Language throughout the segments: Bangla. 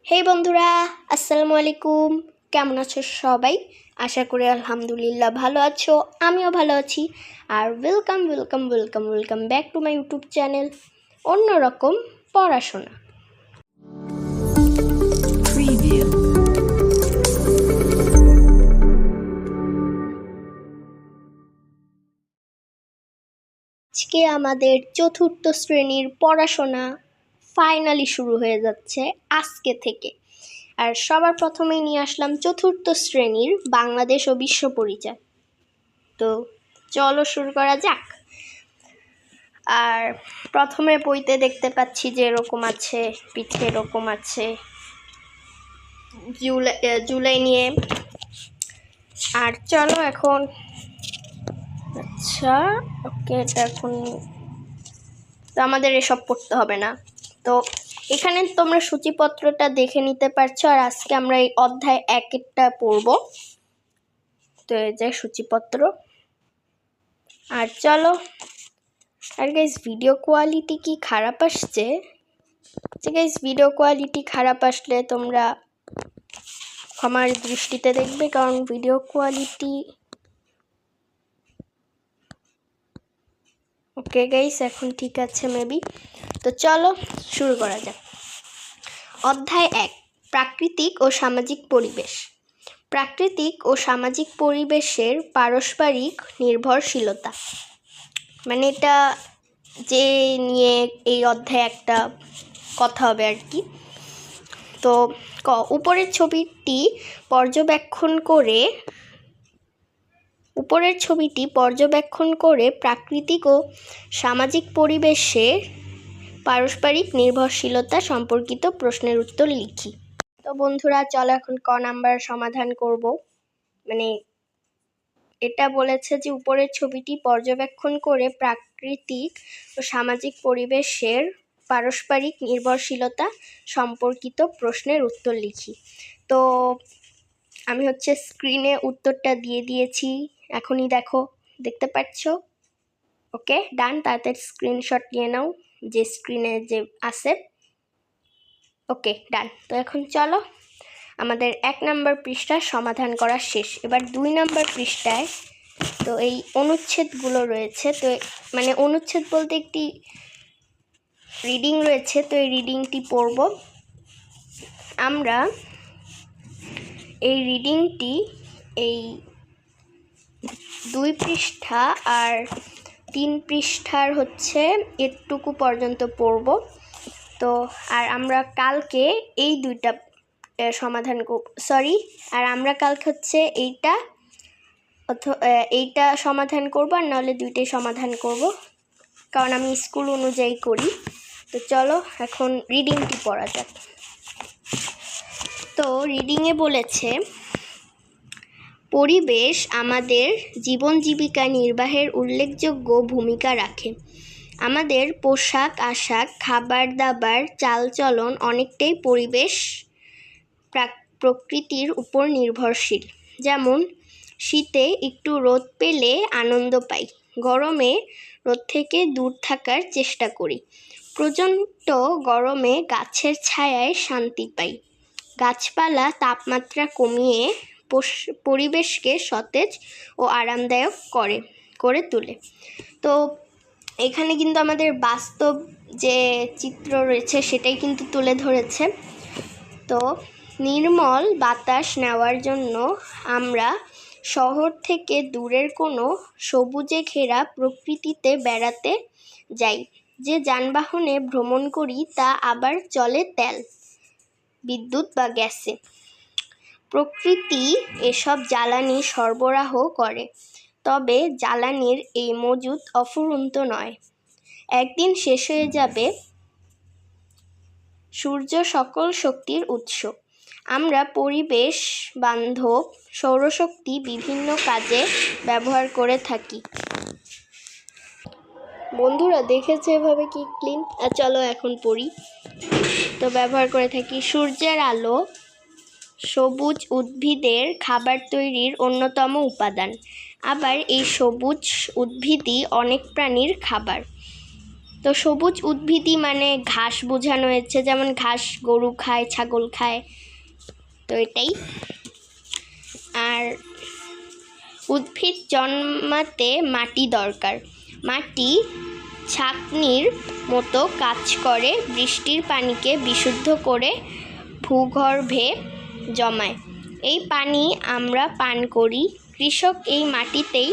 হেই বন্ধুরা, আসসালামু আলাইকুম। কেমন আছো সবাই? আশা করি আলহামদুলিল্লাহ ভালো আছো, আমিও ভালো আছি। আর welcome welcome welcome welcome back to my YouTube channel অন্যরকম পড়াশোনা। আজকে আমাদের চতুর্থ শ্রেণীর পড়াশোনা ফাইনালি শুরু হয়ে যাচ্ছে আজকে থেকে। আর সবার প্রথমেই নিয়ে আসলাম চতুর্থ শ্রেণীর বাংলাদেশ ও বিশ্ব পরিচয়। তো চলো শুরু করা যাক। আর প্রথমে বইতে দেখতে পাচ্ছি যে এরকম আছে, পিঠে এরকম আছে জুলাই নিয়ে। আর চলো এখন, আচ্ছা ওকে, এটা এখন তো আমাদের এসব পড়তে হবে না। তো এখানে তোমরা সূচিপত্রটা দেখে নিতে পারছো। আর আজকে আমরা এই অধ্যায় 1-টা পড়ব। তো এই যে সূচিপত্র। আর চলো। আর গাইস, ভিডিও কোয়ালিটি কি খারাপ আসছে? গাইস, ভিডিও কোয়ালিটি খারাপ আসলে তোমরা আমার দৃষ্টিতে দেখবে, কারণ ভিডিও কোয়ালিটি ওকে গাইস, এখন ঠিক আছে মেবি। তো চলো শুরু করা যাক। অধ্যায় 1, প্রাকৃতিক ও সামাজিক পরিবেশ। প্রাকৃতিক ও সামাজিক পরিবেশের পারস্পরিক নির্ভরশীলতা, মানে এটা যে নিয়ে এই অধ্যায়ে একটা কথা হবে আর কি। তো উপরের ছবিটি পর্যবেক্ষণ করে প্রাকৃতিক ও সামাজিক পরিবেশের পারস্পরিক নির্ভরশীলতা সম্পর্কিত প্রশ্নের উত্তর লিখি। তো বন্ধুরা চলো এখন ক নাম্বার সমাধান করব। মানে এটা বলেছে যে উপরের ছবিটি পর্যবেক্ষণ করে প্রাকৃতিক ও সামাজিক পরিবেশের পারস্পরিক নির্ভরশীলতা সম্পর্কিত প্রশ্নের উত্তর লিখি। তো আমি স্ক্রিনে উত্তরটা দিয়ে দিয়েছি, এখনই দেখতে পাচ্ছ। ওকে ডান, তাড়াতাড়ি স্ক্রিনশট নিয়ে নাও যে স্ক্রিনে যে আছে। ওকে ডান। তো এখন চলো, আমাদের 1 নম্বর পৃষ্ঠা সমাধান করা শেষ। এবার 2 নম্বর পৃষ্ঠায় তো এই অনুচ্ছেদগুলো রয়েছে। তো মানে অনুচ্ছেদ বলতে একটি রিডিং রয়েছে। তো এই রিডিংটি পড়ব আমরা। এই রিডিংটি এই 2 পৃষ্ঠা আর 3 পৃষ্ঠার এটুকু পর্যন্ত পড়ব। তো আর আমরা কালকে এই 2টা সমাধান আর আমরা কালকে এইটা সমাধান করব, আর নাহলে 2টাই সমাধান করব, কারণ আমি স্কুল অনুযায়ী করি। তো চলো এখন রিডিংটি পড়া যাক। তো রিডিংয়ে বলেছে, পরিবেশ আমাদের জীবন জীবিকা নির্বাহের উল্লেখযোগ্য ভূমিকা রাখে। আমাদের পোশাক আশাক, খাবার দাবার, চালচলন অনেকটাই পরিবেশ প্রকৃতির উপর নির্ভরশীল। যেমন শীতে একটু রোদ পেলে আনন্দ পাই, গরমে রোদ থেকে দূর থাকার চেষ্টা করি। প্রচণ্ড গরমে গাছের ছায়ায় শান্তি পাই। গাছপালা তাপমাত্রা কমিয়ে পরিবেশকে সতেজ ও আরামদায়ক করে তোলে। তো এখানে কিন্তু আমাদের বাস্তব যে চিত্র রয়েছে সেটাই কিন্তু তুলে ধরেছে। তো নির্মল বাতাস নেওয়ার জন্য আমরা শহর থেকে দূরের কোনো সবুজে ঘেরা প্রকৃতিতে বেড়াতে যাই। যে যানবাহনে ভ্রমণ করি তা আবার চলে তেল, বিদ্যুৎ বা গ্যাসে। প্রকৃতি এসব জ্বালানি সরবরাহ করে, তবে জ্বালানির এই মজুদ অফুরন্ত নয়, একদিন শেষ হয়ে যাবে। সূর্য সকল শক্তির উৎস। আমরা পরিবেশ বান্ধব সৌরশক্তি বিভিন্ন কাজে ব্যবহার করে থাকি। বন্ধুরা দেখেছে এভাবে কি ক্লিন? চলো এখন পড়ি। তো ব্যবহার করে থাকি সূর্যের আলো সবুজ উদ্ভিদের খাবার তৈরির অন্যতম উপাদান। আবার এই সবুজ উদ্ভিদই অনেক প্রাণীর খাবার। তো সবুজ উদ্ভিদই মানে ঘাস বোঝানো হয়েছে, যেমন ঘাস গরু খায়, ছাগল খায়, তো এটাই। আর উদ্ভিদ জন্মাতে মাটি দরকার। মাটি ছাঁকনির মতো কাজ করে, বৃষ্টির পানিকে বিশুদ্ধ করে ভূগর্ভে জমায়। এই পানি আমরা পান করি। কৃষক এই মাটিতেই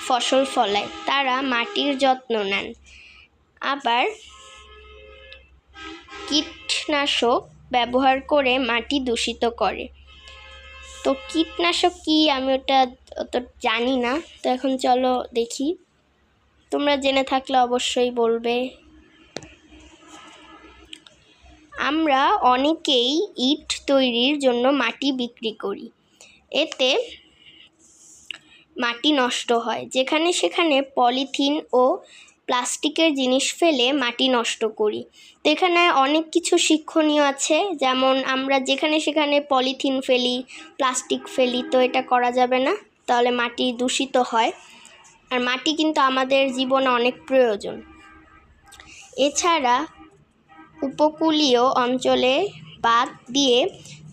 ফসল ফলায়, তারা মাটির যত্ন নেন। আবার কীটনাশক ব্যবহার করে মাটি দূষিত করে। তো কীটনাশক কি, আমি ওটা অত জানি না, তো এখন চলো দেখি, তোমরা জেনে থাকলে অবশ্যই বলবে। আমরা অনেকেই ইট তৈরির জন্য মাটি বিক্রি করি, এতে মাটি নষ্ট হয়। যেখানে সেখানে পলিথিন ও প্লাস্টিকের জিনিস ফেলে মাটি নষ্ট করি। তো এখানে অনেক কিছু শিক্ষণীয় আছে, যেমন আমরা যেখানে সেখানে পলিথিন ফেলি, প্লাস্টিক ফেলি, তো এটা করা যাবে না, তাহলে মাটি দূষিত হয়। আর মাটি কিন্তু আমাদের জীবনে অনেক প্রয়োজন। এছাড়া উপকূলীয় অঞ্চলে বাঁধ দিয়ে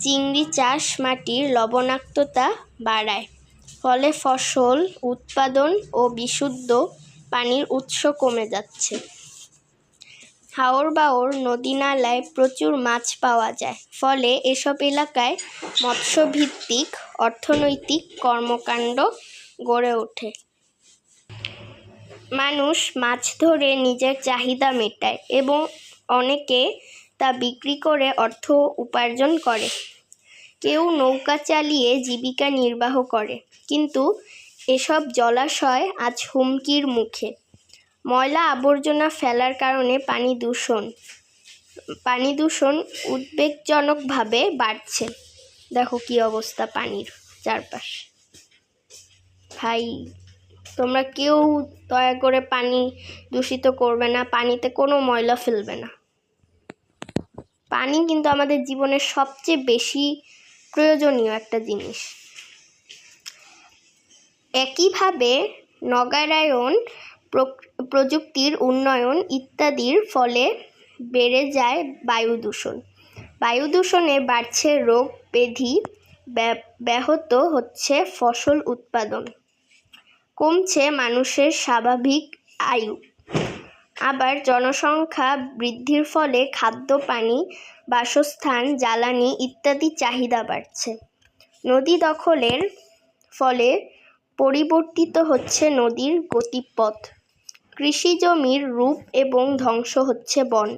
চিংড়ি চাষ মাটির লবণাক্ততা বাড়ায়, ফলে ফসল উৎপাদন ও বিশুদ্ধ পানির উৎস কমে যাচ্ছে। হাওর বাওর নদী নালায় প্রচুর মাছ পাওয়া যায়, ফলে এসব এলাকায় মৎস্যভিত্তিক অর্থনৈতিক কর্মকাণ্ড গড়ে ওঠে। মানুষ মাছ ধরে নিজের চাহিদা মেটায় এবং অনেকে তা বিক্রি করে অর্থ উপার্জন করে। কেউ নৌকা চালিয়ে জীবিকা নির্বাহ করে, কিন্তু এসব জলাশয় আজ হুমকির মুখে। ময়লা আবর্জনা ফেলার কারণে পানি দূষণ উদ্বেগজনকভাবে বাড়ছে। দেখো কি অবস্থা পানির চারপাশে। ভাই, তোমরা কেউ দয়া করে পানি দূষিত করবে না, পানিতে কোনো ময়লা ফেলবে না। পানি কিন্তু আমাদের জীবনের সবচেয়ে বেশি প্রয়োজনীয় একটা জিনিস। একইভাবে নগরায়ন, প্রযুক্তির উন্নয়ন ইত্যাদির ফলে বেড়ে যায় বায়ু দূষণ। বায়ু দূষণে বাড়ছে রোগ ব্যাধি, ব্যাহত হচ্ছে ফসল উৎপাদন, কমছে মানুষের স্বাভাবিক আয়ু। আবার জনসংখ্যা বৃদ্ধির ফলে খাদ্য, পানি, বাসস্থান, জ্বালানি ইত্যাদি চাহিদা বাড়ছে। নদী দখলের ফলে পরিবর্তিত হচ্ছে নদীর গতিপথ। কৃষি জমির রূপ এবং ধ্বংস হচ্ছে বন।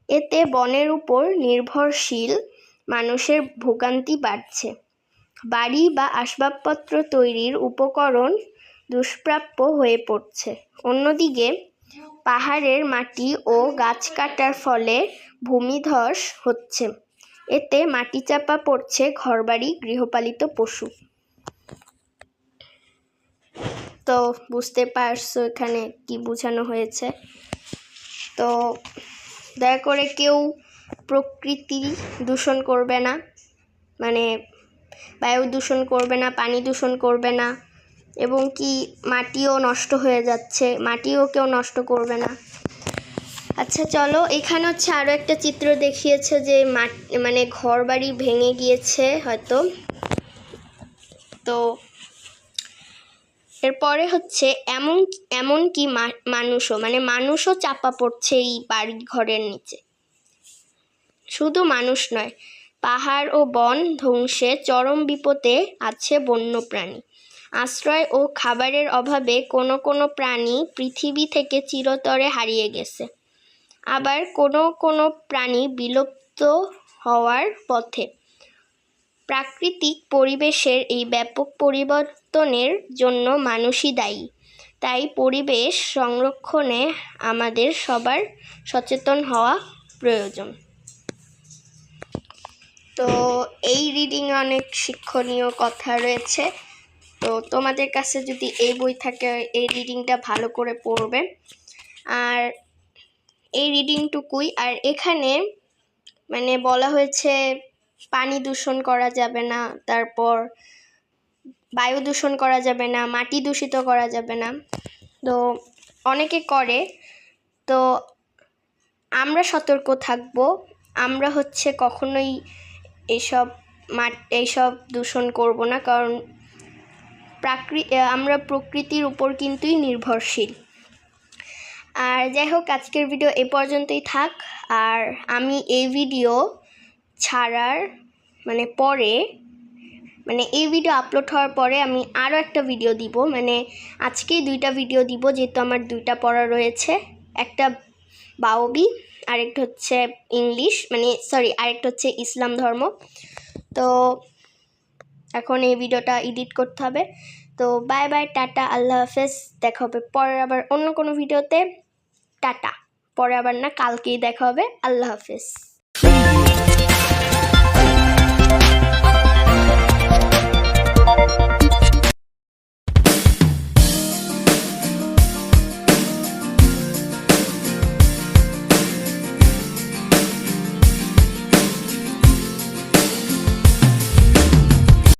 এতে বনের উপর নির্ভরশীল মানুষের ভোগান্তি বাড়ছে। বাড়ি বা আসবাবপত্র তৈরির উপকরণ দুষ্প্রাপ্য হয়ে পড়ছে। অন্যদিকে পাহাড়ের মাটি ও গাছ কাটার ফলে ভূমিধস হচ্ছে। এতে মাটি চাপা পড়ছে ঘরবাড়ি, গৃহপালিত পশু। তো বুঝতে পারছো এখানে কি বোঝানো হয়েছে। তো দয়া করে কেউ প্রকৃতি দূষণ করবে না, মানে বায়ু দূষণ করবে না, পানি দূষণ করবে না, এবং কি মাটিও নষ্ট হয়ে যাচ্ছে, মাটিও কেউ নষ্ট করবে না। আচ্ছা চলো, এখানে হচ্ছে আরও একটা চিত্র দেখিয়েছে যে মানে ঘর বাড়ি ভেঙে গিয়েছে হয়তো। তো এরপরে হচ্ছে এমনকি মানুষও চাপা পড়ছে এই বাড়ি ঘরের নিচে। শুধু মানুষ নয়, পাহাড় ও বন ধ্বংসে চরম বিপদে আছে বন্যপ্রাণী। আশ্রয় ও খাবারের অভাবে কোনো প্রাণী পৃথিবী থেকে চিরতরে হারিয়ে গেছে। আবার কোনো প্রাণী বিলুপ্ত হওয়ার পথে। প্রাকৃতিক পরিবেশের এই ব্যাপক পরিবর্তনের জন্য মানুষই দায়ী। তাই পরিবেশ সংরক্ষণে আমাদের সবার সচেতন হওয়া প্রয়োজন। তো এই রিডিংয়ে অনেক শিক্ষণীয় কথা রয়েছে। তো তোমাদের কাছে যদি এই বই থাকে, এই রিডিংটা ভালো করে পড়বে। আর এই রিডিংটুকুই। আর এখানে মানে বলা হয়েছে পানি দূষণ করা যাবে না, তারপর বায়ু দূষণ করা যাবে না, মাটি দূষিত করা যাবে না। তো অনেকে করে, তো আমরা সতর্ক থাকব। আমরা হচ্ছে কখনোই এইসব দূষণ করব না, কারণ আমরা প্রকৃতির উপর কিন্তুই নির্ভরশীল। আর যাই হোক, আজকের ভিডিও এ পর্যন্তই থাক। আর আমি এই ভিডিও ছাড়ার এই ভিডিও আপলোড হওয়ার পরে আমি আরও একটা ভিডিও দিব, আজকেই 2টা ভিডিও দিব, যেহেতু আমার 2টা পড়া রয়েছে। একটা বাওবি, আরেকটা হচ্ছে ইংলিশ, আরেকটা হচ্ছে ইসলাম ধর্ম। তো এখন এই ভিডিওটা এডিট করতে হবে। তো বাই বাই, টাটা, আল্লাহ হাফেজ। দেখা হবে পরে আবার অন্য কোনো ভিডিওতে। টাটা। পরে আবার না, কালকেই দেখা হবে। আল্লাহ হাফেজ।